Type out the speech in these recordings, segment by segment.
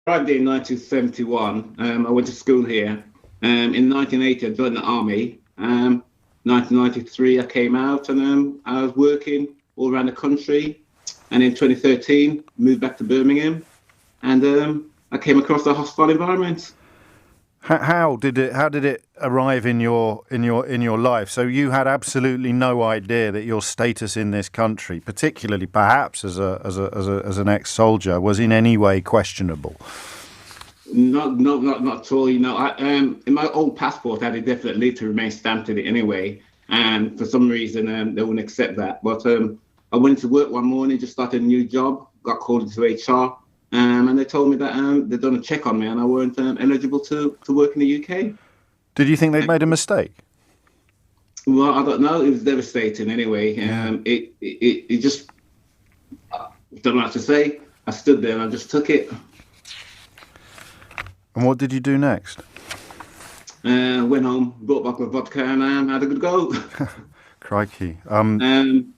arrived here in 1971. I went to school here. In 1980, I joined the army. 1993, I came out and I was working all around the country. And in 2013, moved back to Birmingham, and I came across a hostile environment. How did it arrive in your life? So you had absolutely no idea that your status in this country, particularly perhaps as an ex-soldier, was in any way questionable. Not at all. You know, in my old passport, I had a definite leave to remain stamped in it anyway, and for some reason they wouldn't accept that. But I went to work one morning, just started a new job, got called into HR, and they told me that they'd done a check on me and I weren't eligible to work in the UK. Did you think they'd made a mistake? Well, I don't know. It was devastating anyway. It just, I don't know what to say. I stood there and I just took it. And what did you do next? Went home, brought back my vodka and had a good go. Crikey. I didn't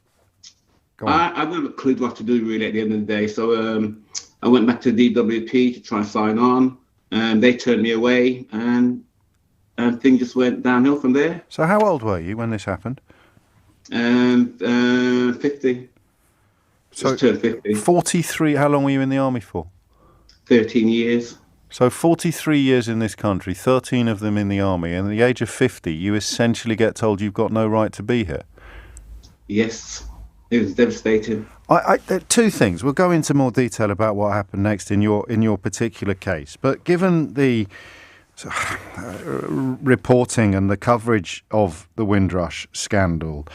have a clue what to do really at the end of the day. So I went back to DWP to try and sign on, and they turned me away, and things just went downhill from there. So how old were you when this happened? 50. So just turned 50. 43. How long were you in the army for? 13 years. So 43 years in this country, 13 of them in the army, and at the age of 50, you essentially get told you've got no right to be here. Yes. It was devastating. Two things. We'll go into more detail about what happened next in your particular case. But given the reporting and the coverage of the Windrush scandal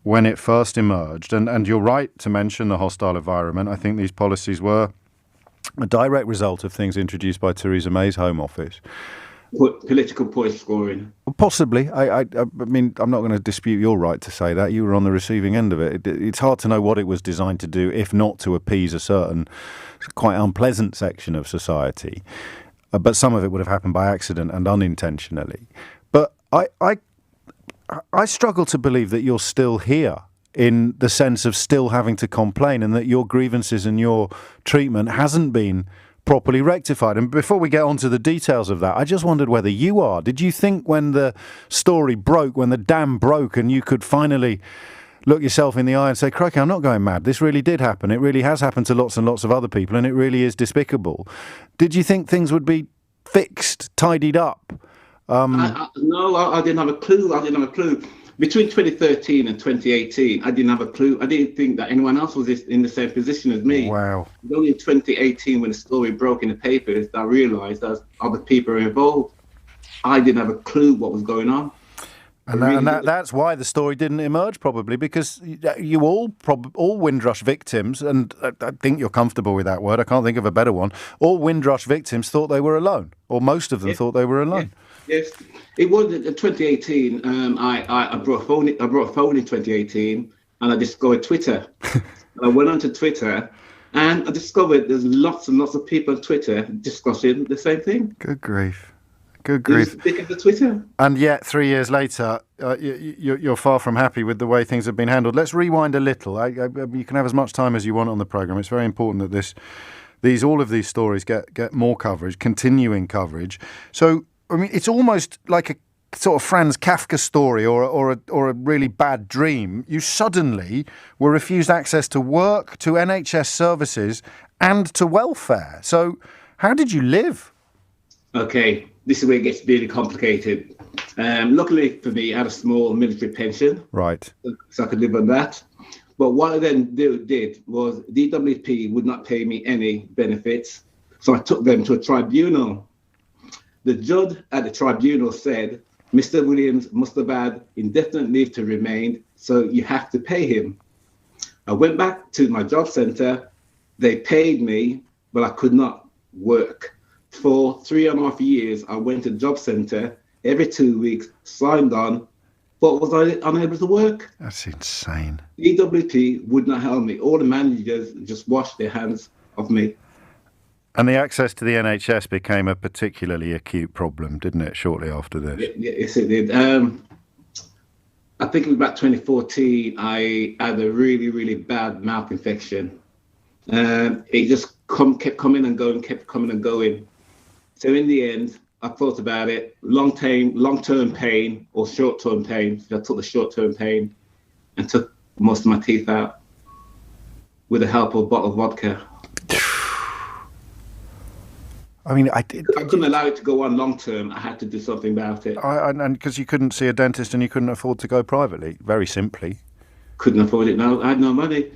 when it first emerged, and you're right to mention the hostile environment, I think these policies were a direct result of things introduced by Theresa May's Home Office. Political point scoring. Possibly. I mean, I'm not going to dispute your right to say that. You were on the receiving end of it. It's hard to know what it was designed to do, if not to appease a certain quite unpleasant section of society. But some of it would have happened by accident and unintentionally. But I struggle to believe that you're still here, in the sense of still having to complain, and that your grievances and your treatment hasn't been properly rectified. And before we get on to the details of that, I just wondered whether you are. Did you think when the story broke, when the dam broke, and you could finally look yourself in the eye and say, crikey, I'm not going mad. This really did happen. It really has happened to lots and lots of other people, and it really is despicable. Did you think things would be fixed, tidied up? No, I didn't have a clue. Between 2013 and 2018, I didn't have a clue. I didn't think that anyone else was in the same position as me. Wow. It was only in 2018, when the story broke in the papers, that I realised that other people were involved. I didn't have a clue what was going on. And that's why the story didn't emerge, probably, because you all Windrush victims, and I think you're comfortable with that word, I can't think of a better one, all Windrush victims thought they were alone, or most of them thought they were alone. Yes, it was in 2018. I brought a phone. I brought a phone in 2018, and I discovered Twitter. And I went onto Twitter, and I discovered there's lots and lots of people on Twitter discussing the same thing. Good grief! Good grief! Because of Twitter. And yet, 3 years later, you're far from happy with the way things have been handled. Let's rewind a little. You can have as much time as you want on the programme. It's very important that all of these stories get more coverage, continuing coverage. So, I mean, it's almost like a sort of Franz Kafka story or a really bad dream. You suddenly were refused access to work, to NHS services, and to welfare. So how did you live? Okay, this is where it gets really complicated. Luckily for me, I had a small military pension. Right. So I could live on that. But what I then did was DWP would not pay me any benefits. So I took them to a tribunal. The judge at the tribunal said, Mr. Williams must have had indefinite leave to remain, so you have to pay him. I went back to my job centre. They paid me, but I could not work. For 3.5 years, I went to the job centre every 2 weeks, signed on, but was unable to work. That's insane. DWP would not help me. All the managers just washed their hands of me. And the access to the NHS became a particularly acute problem, didn't it, shortly after this? Yes, it did. I think it was about 2014, I had a really, really bad mouth infection. It just kept coming and going, kept coming and going. So in the end, I thought about it, long-term pain or short-term pain. So I took the short-term pain and took most of my teeth out with the help of a bottle of vodka. I mean, I couldn't allow it to go on long-term. I had to do something about it. And because you couldn't see a dentist and you couldn't afford to go privately, very simply. Couldn't afford it. No, I had no money.